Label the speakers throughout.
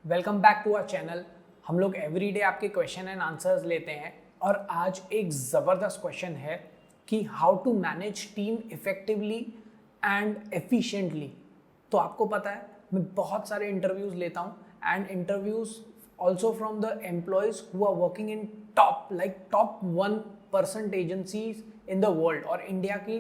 Speaker 1: Welcome back to our channel. हम लोग everyday आपके क्वेश्चन एंड आंसर्स लेते हैं और आज एक ज़बरदस्त क्वेश्चन है कि how to manage team effectively and efficiently. तो आपको पता है मैं बहुत सारे इंटरव्यूज़ लेता हूँ and interviews also from the employees who are working in top 1% agencies in the world. और इंडिया की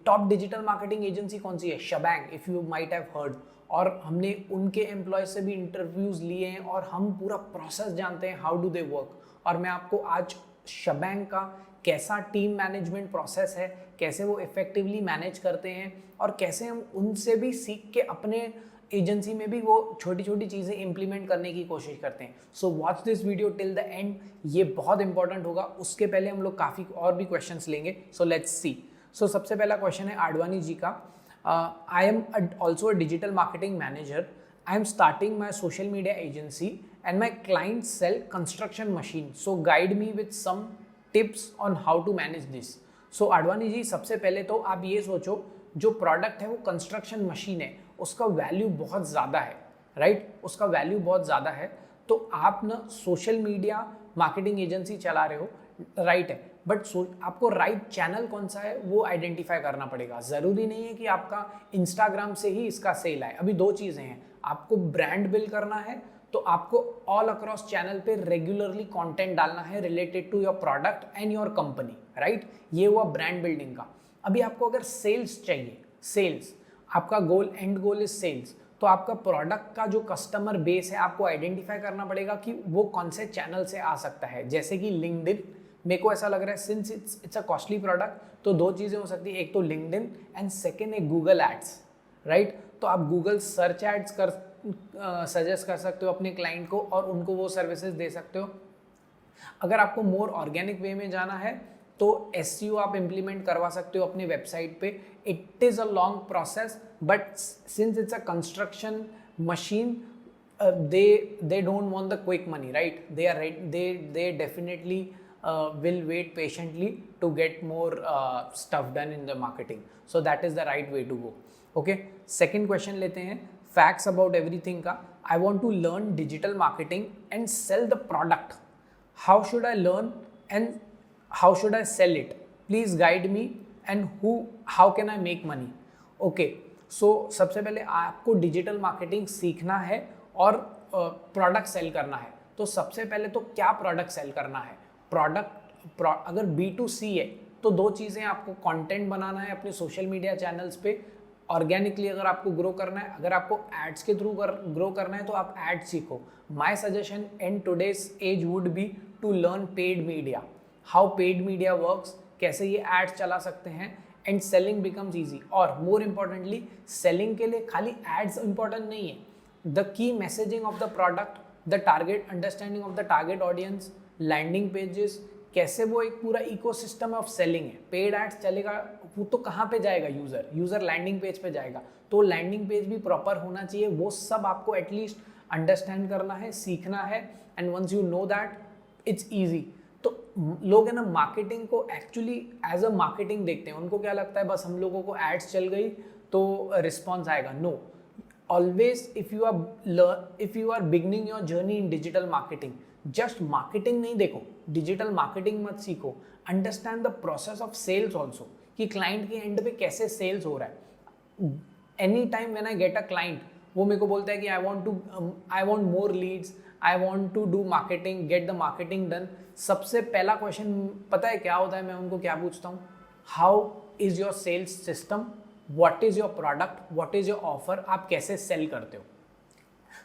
Speaker 1: टॉप डिजिटल मार्केटिंग एजेंसी कौन सी है? Schbang, if you might have heard. और हमने उनके एम्प्लॉय से भी इंटरव्यूज़ लिए हैं और हम पूरा प्रोसेस जानते हैं हाउ डू दे वर्क। और मैं आपको आज शबैंग का कैसा टीम मैनेजमेंट प्रोसेस है, कैसे वो इफेक्टिवली मैनेज करते हैं और कैसे हम उनसे भी सीख के अपने एजेंसी में भी वो छोटी छोटी चीज़ें इंप्लीमेंट करने की कोशिश करते हैं। So watch this video till the end, ये बहुत इंपॉर्टेंट होगा। उसके पहले हम लोग काफ़ी और भी क्वेश्चंस लेंगे, सो लेट्स सी। सो सबसे पहला क्वेश्चन है आडवाणी जी का। I am also a digital marketing manager. I am starting my social media agency and my clients sell construction machine. So guide me with some tips on how to manage this. So Advani ji, सबसे पहले तो आप ये सोचो, जो product है वो construction machine है, उसका वैल्यू बहुत ज़्यादा है, राइट? उसका वैल्यू बहुत ज़्यादा है। तो आप ना सोशल मीडिया मार्केटिंग एजेंसी चला रहे हो, राइट है, बट आपको राइट चैनल कौन सा है वो आइडेंटिफाई करना पड़ेगा। ज़रूरी नहीं है कि आपका इंस्टाग्राम से ही इसका सेल आए। अभी दो चीज़ें हैं, आपको ब्रांड बिल्ड करना है तो आपको ऑल अक्रॉस चैनल पे रेगुलरली कंटेंट डालना है related to your product and your company, right? ये हुआ ब्रांड बिल्डिंग का। अभी आपको अगर सेल्स चाहिए, सेल्स आपका गोल, एंड गोल इज सेल्स, तो आपका प्रोडक्ट का जो कस्टमर बेस है आपको आइडेंटिफाई करना पड़ेगा कि वो कौन से चैनल से आ सकता है। जैसे कि लिंक्डइन, मेरे को ऐसा लग रहा है since it's a costly product, तो दो चीज़ें हो सकती है, एक तो लिंक्डइन एंड सेकेंड है गूगल एड्स, राइट? तो आप गूगल सर्च एड्स सजेस्ट कर सकते हो अपने क्लाइंट को और उनको वो सर्विसेज दे सकते हो। अगर आपको मोर ऑर्गेनिक वे में जाना है तो SEO आप इम्प्लीमेंट करवा सकते हो अपनी वेबसाइट पे। It is a long process, but since it's a construction machine, they don't want the quick money, right? They definitely will wait patiently to get more stuff done in the marketing. So that is the right way to go. Okay, second question लेते हैं, facts about everything का। I want to learn digital marketing and sell the product. How should I learn and how should I sell it? Please guide me and how can I make money? Okay, so सबसे पहले आपको digital marketing सीखना है और product cell करना है। तो सबसे पहले तो क्या प्रोडक्ट सेल करना है? अगर B2C है तो दो चीज़ें, आपको कंटेंट बनाना है अपने सोशल मीडिया चैनल्स पे ऑर्गेनिकली अगर आपको ग्रो करना है। अगर आपको एड्स के थ्रू ग्रो करना है तो आप एड सीखो। My suggestion in today's age would be to learn paid media, how paid media works, कैसे ये एड्स चला सकते हैं, एंड सेलिंग बिकम्स ईजी। और मोर इम्पॉर्टेंटली, सेलिंग के लिए खाली एड्स इंपॉर्टेंट नहीं है, the key messaging of the product, the target understanding of the target audience, landing pages, कैसे वो एक पूरा इकोसिस्टम ऑफ सेलिंग है। पेड एड्स चलेगा वो तो कहाँ पे जाएगा? यूज़र लैंडिंग पेज पे जाएगा, तो लैंडिंग पेज भी प्रॉपर होना चाहिए। वो सब आपको एटलीस्ट अंडरस्टैंड करना है, सीखना है, and once you know that it's easy. तो लोग है ना मार्केटिंग को एक्चुअली एज अ मार्केटिंग देखते हैं। उनको क्या लगता है बस हम लोगों को एड्स चल गई तो रिस्पॉन्स आएगा। No, always if you are beginning your journey in digital marketing, just marketing नहीं देखो, डिजिटल मार्केटिंग मत सीखो, understand the process of sales also, कि क्लाइंट के एंड पे कैसे सेल्स हो रहा है। Any time when I get a client, वो मेरे को बोलता है कि I want more leads, I want to do marketing, get the marketing done. सबसे पहला क्वेश्चन पता है क्या होता है? मैं उनको क्या पूछता हूँ? How is your sales system, what is your product, what is your offer, आप कैसे सेल करते हो?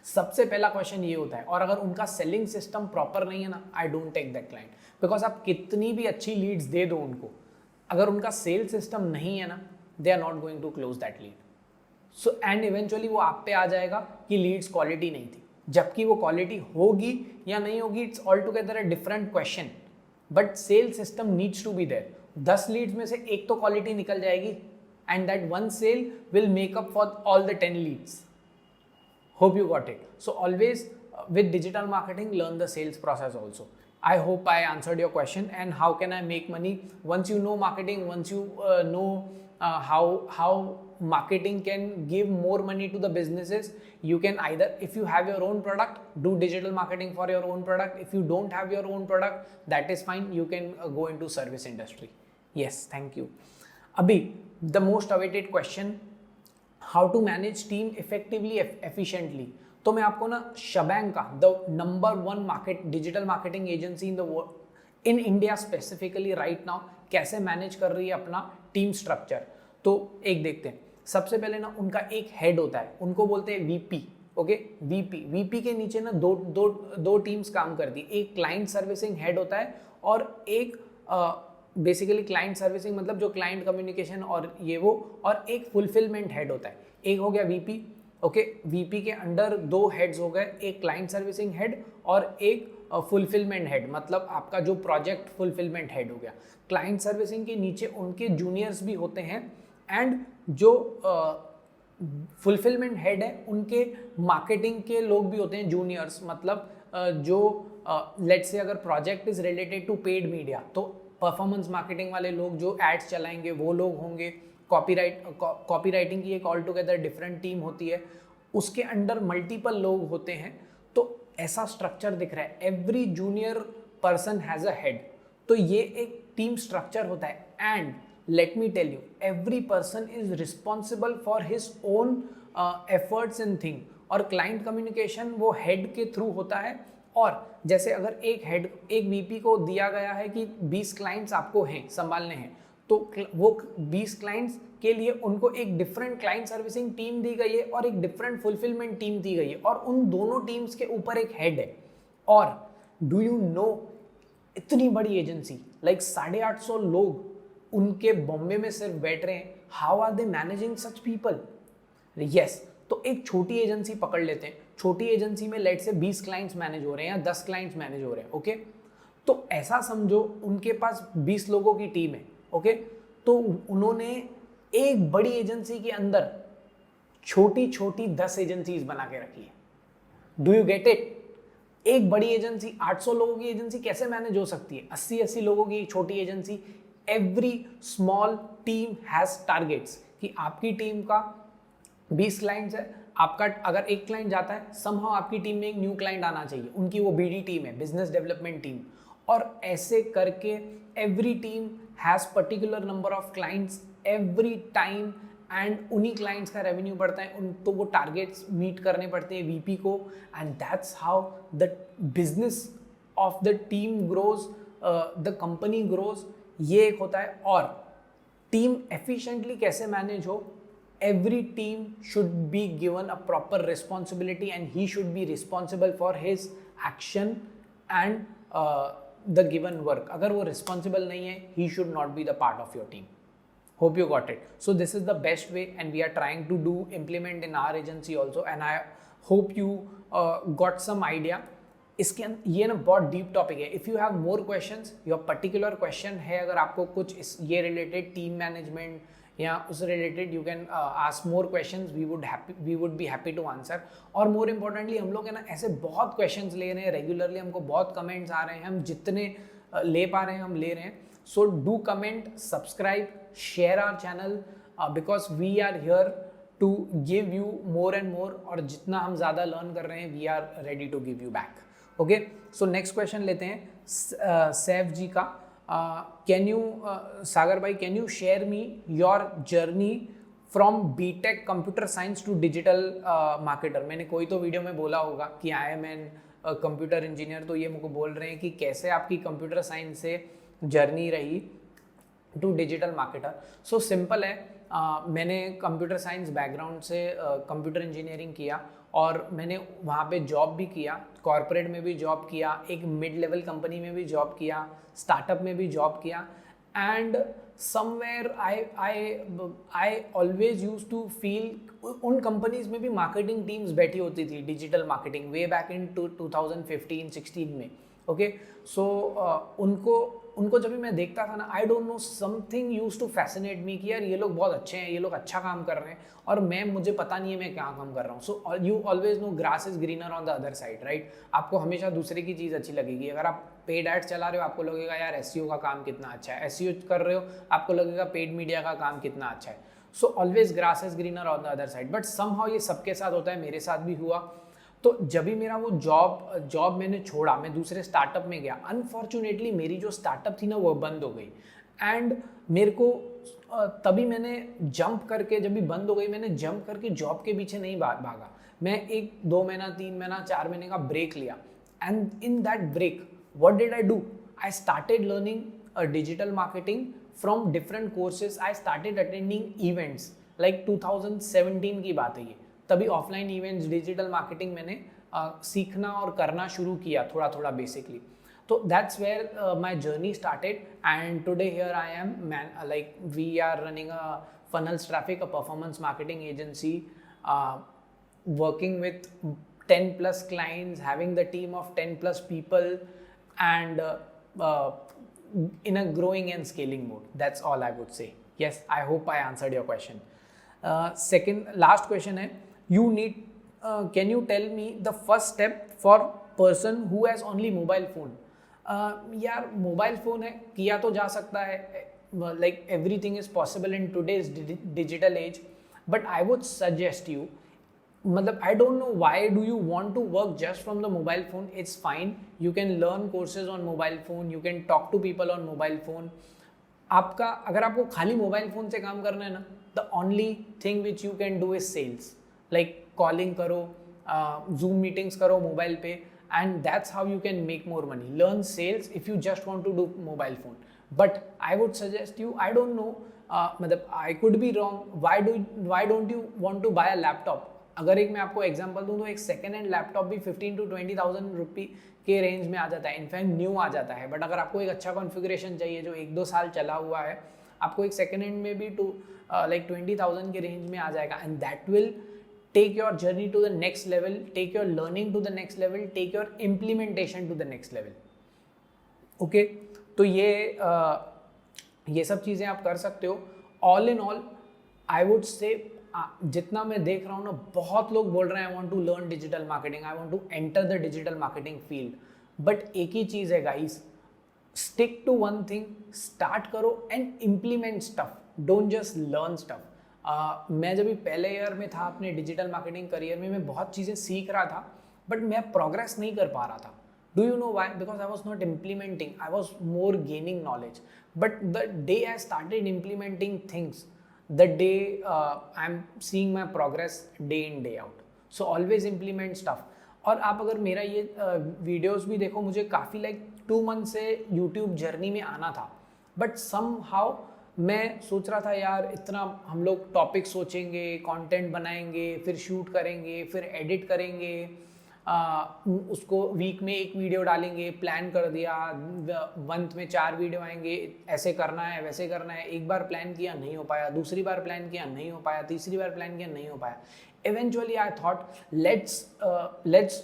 Speaker 1: सबसे पहला क्वेश्चन ये होता है। और अगर उनका सेलिंग सिस्टम प्रॉपर नहीं है ना, I don't take that client, because आप कितनी भी अच्छी लीड्स दे दो उनको, अगर उनका सेल सिस्टम नहीं है ना, they are not going to close that lead. So and eventually वो आप पे आ जाएगा कि लीड्स क्वालिटी नहीं थी, जबकि वो क्वालिटी होगी या नहीं होगी, it's all together a different question, but sale system needs to be there. 10 leads में से एक तो क्वालिटी निकल जाएगी, and that one sale will make up for all the 10 leads. Hope you got it. So always with digital marketing, learn the sales process also. I hope I answered your question. And how can I make money? Once you know marketing, once you know how marketing can give more money to the businesses. You can either, if you have your own product, do digital marketing for your own product. If you don't have your own product, that is fine. You can go into service industry. Yes, thank you. Abhi, the most awaited question, how to manage team effectively, efficiently. तो मैं आपको ना shebang का the number 1 market digital marketing agency in the world in India specifically right now कैसे manage कर रही है अपना टीम स्ट्रक्चर, तो एक देखते हैं. सबसे पहले ना उनका एक हेड होता है, उनको बोलते हैं वीपी. ओके, वीपी के नीचे ना दो टीम्स काम करती है. एक क्लाइंट सर्विसिंग हेड होता है और एक बेसिकली क्लाइंट सर्विसिंग मतलब जो क्लाइंट कम्युनिकेशन और ये वो, और एक फुलफिलमेंट हेड होता है. एक हो गया वीपी. ओके, वीपी के अंडर 2 हेड्स हो गए, एक क्लाइंट सर्विसिंग हेड और एक फुलफिलमेंट हेड, मतलब आपका जो प्रोजेक्ट फुलफिलमेंट हेड हो गया. क्लाइंट सर्विसिंग के नीचे उनके जूनियर्स भी होते हैं एंड जो फुलफिलमेंट हेड है उनके मार्केटिंग के लोग भी होते हैं जूनियर्स, मतलब जो लेट्स से अगर project is related to paid media तो परफॉर्मेंस मार्केटिंग वाले लोग जो एड्स चलाएंगे वो लोग होंगे. कॉपी राइटिंग की एक ऑल टुगेदर डिफरेंट टीम होती है, उसके अंडर मल्टीपल लोग होते हैं. तो ऐसा स्ट्रक्चर दिख रहा है, every junior person has a head. तो ये एक टीम स्ट्रक्चर होता है. And let me tell you, every person is responsible for his own efforts and thing. और क्लाइंट कम्युनिकेशन वो हेड के थ्रू होता है. और जैसे अगर एक वीपी को दिया गया है कि 20 क्लाइंट्स आपको हैं संभालने हैं, तो वो 20 क्लाइंट्स के लिए उनको एक डिफरेंट क्लाइंट सर्विसिंग टीम दी गई है और एक डिफरेंट फुलफिलमेंट टीम दी गई है और उन दोनों टीम्स के ऊपर एक हेड है. और डू यू नो, इतनी बड़ी एजेंसी लाइक 850 लोग उनके बॉम्बे में सिर्फ बैठ रहे हैं. How are they managing such people? Yes, तो एक छोटी एजेंसी पकड़ लेते हैं. छोटी एजेंसी में लेट से 20 क्लाइंट्स मैनेज हो रहे हैं या 10 क्लाइंट्स मैनेज हो रहे हैं. ओके, तो ऐसा समझो उनके पास 20 लोगों की टीम है. ओके, तो उन्होंने एक बड़ी एजेंसी के अंदर छोटी छोटी 10 एजेंसीज बना के रखी है. Do you get it? एक बड़ी एजेंसी 800 लोगों की एजेंसी कैसे मैनेज हो सकती है? 80 लोगों की छोटी agency. Every small team has targets कि आपकी टीम का 20 क्लाइंट्स है, आपका अगर एक क्लाइंट जाता है समहाउ आपकी टीम में एक न्यू क्लाइंट आना चाहिए. उनकी वो बीडी टीम है, बिजनेस डेवलपमेंट टीम. और ऐसे करके every team has particular number of clients every time and उन्हीं क्लाइंट्स का रेवेन्यू बढ़ता है. उन तो वो टारगेट्स मीट करने पड़ते हैं वीपी को. And that's how the business of the team grows, the company grows. ये एक होता है. और टीम एफिशिएंटली कैसे मैनेज हो, every team should be given a proper responsibility and he should be responsible for his action and the given work. अगर वो responsible नहीं है, he should not be the part of your team. Hope you got it. So this is the best way and we are trying to implement in our agency also, and I hope you got some idea. इसके ये ना बहुत deep topic है. If you have more questions, your particular question है अगर आपको कुछ इस ये रिलेटेड टीम मैनेजमेंट या उस related, you can ask more questions. We would be happy to answer. और मोर इम्पोर्टेंटली हम लोग है ना ऐसे बहुत क्वेश्चंस ले रहे हैं रेगुलरली. हमको बहुत कमेंट्स आ रहे हैं, हम जितने ले पा रहे हैं हम ले रहे हैं. So do comment, subscribe, share our channel because we are here to give you more and more. और जितना हम ज़्यादा लर्न कर रहे हैं we are ready to give you back. Okay, so next question लेते हैं सैफ जी का. कैन यू सागर भाई, can you share me your journey from B Tech computer science to digital marketer? मैंने कोई तो वीडियो में बोला होगा कि आई एम एन कंप्यूटर इंजीनियर, तो ये मुझको बोल रहे हैं कि कैसे आपकी कंप्यूटर साइंस से जर्नी रही to digital marketer. So simple है, मैंने कंप्यूटर साइंस बैकग्राउंड से कंप्यूटर इंजीनियरिंग किया और मैंने वहाँ पे जॉब भी किया, कॉर्पोरेट में भी जॉब किया, एक मिड लेवल कंपनी में भी जॉब किया, स्टार्टअप में भी जॉब किया. And somewhere I always use to feel उन कंपनीज में भी मार्केटिंग टीम्स बैठी होती थी, digital marketing, way back in 2015-16 में. ओके, सो उनको जब भी मैं देखता था ना, I don't know, something use to fascinate me कि यार ये लोग बहुत अच्छे हैं, ये लोग अच्छा काम कर रहे हैं और मुझे पता नहीं है मैं क्या काम कर रहा हूँ. So you always no grass is greener on the other side, right? आपको हमेशा दूसरे की चीज़ अच्छी लगेगी. अगर आप पेड एड्स चला रहे हो आपको लगेगा यार एसईओ का काम कितना अच्छा है, एसईओ कर रहे हो आपको लगेगा पेड मीडिया का काम कितना अच्छा है. So always grass is greener on the other side, but somehow ये सबके साथ होता है, मेरे साथ भी हुआ। तो जब भी मेरा वो जॉब मैंने छोड़ा, मैं दूसरे स्टार्टअप में गया, अनफॉर्चुनेटली मेरी जो स्टार्टअप थी ना वो बंद हो गई। एंड मेरे को तभी मैंने जंप करके, जब भी बंद हो गई मैंने जंप करके जॉब के पीछे नहीं भागा, मैं 1-2 महीना 3 महीना 4 महीने का ब्रेक लिया। And in that break what did I do, I started learning digital marketing from different courses. I started attending events, like 2017 की बात है ये, तभी ऑफलाइन इवेंट्स डिजिटल मार्केटिंग मैंने सीखना और करना शुरू किया थोड़ा थोड़ा basically. So that's where my journey started, and today here I am, like we are running a Funnels Traffic, a performance marketing agency, working with 10 plus clients, having the team of 10 plus people, and in a growing and scaling mode. That's all I would say. Yes, I hope I answered your question. Last question है, can you tell me the first step for person who has only mobile phone? यार mobile phone है, किया तो जा सकता है, like everything is possible in today's digital age, but I would suggest you, मतलब I don't know why do you want to work just from the mobile phone, it's fine, you can learn courses on mobile phone, you can talk to people on mobile phone. आपका अगर आपको खाली mobile phone से काम करना है ना, the only thing which you can do is sales, like calling करो, जूम मीटिंग्स करो मोबाइल पे, and that's how you can make more money. Learn sales if you just want to do mobile phone, but I would suggest you, I don't know, I could be wrong, why don't you want to buy a laptop? अगर एक मैं आपको example दूं तो एक second hand laptop भी 15 to 20,000 रुपये के रेंज में आ जाता है, इनफैक्ट न्यू आ जाता है। बट अगर आपको एक अच्छा कॉन्फ़िगरेशन चाहिए जो 1-2 साल चला हुआ है, आपको एक सेकेंड हैंड में भी लाइक 20,000 के रेंज में आ जाएगा, and that will take your journey to the next level, take your learning to the next level, take your implementation to the next level. Okay, तो ये सब चीज़ें आप कर सकते हो। All in all, I would say, जितना मैं देख रहा हूँ ना, बहुत लोग बोल रहे हैं I want to learn digital marketing, I want to enter the digital marketing field, but एक ही चीज़ है guys, stick to one thing, start करो and implement stuff, don't just learn stuff. मैं जब भी पहले ईयर में था अपने डिजिटल मार्केटिंग करियर में, मैं बहुत चीज़ें सीख रहा था बट मैं प्रोग्रेस नहीं कर पा रहा था। Do you know why? Because I was not implementing, I was more gaining knowledge, but the day I started implementing things, the day I am seeing my progress day in day out. So always implement stuff. और आप अगर मेरा ये videos भी देखो, मुझे काफ़ी like 2 month से यूट्यूब जर्नी में आना था, बट सम हाउ मैं सोच रहा था यार इतना हम लोग टॉपिक सोचेंगे, कंटेंट बनाएंगे, फिर शूट करेंगे, फिर एडिट करेंगे, उसको वीक में 1 वीडियो डालेंगे, प्लान कर दिया, मंथ में 4 वीडियो आएंगे, ऐसे करना है वैसे करना है। एक बार प्लान किया नहीं हो पाया, दूसरी बार प्लान किया नहीं हो पाया, तीसरी बार प्लान किया नहीं हो पाया। Eventually I thought let's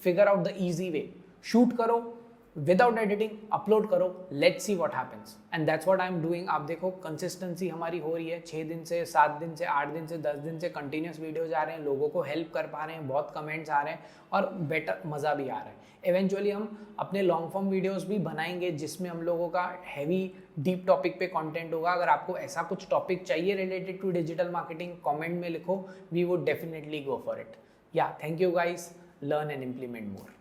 Speaker 1: figure out the easy way, shoot करो विदाउट एडिटिंग, अपलोड करो, let's see what happens, and that's what I am doing. आप देखो कंसिस्टेंसी हमारी हो रही है, 6 दिन से, 7 दिन से, 8 दिन से, 10 दिन से कंटिन्यूस वीडियोज आ रहे हैं, लोगों को हेल्प कर पा रहे हैं, बहुत कमेंट्स आ रहे हैं और बेटर मज़ा भी आ रहा है। इवेंचुअली हम अपने लॉन्ग फॉर्म वीडियोस भी बनाएंगे जिसमें हम लोगों का हैवी डीप टॉपिक पे कंटेंट होगा। अगर आपको ऐसा कुछ टॉपिक चाहिए related to digital marketing, comment में लिखो, we would definitely go for it. या thank you guys, learn and implement more.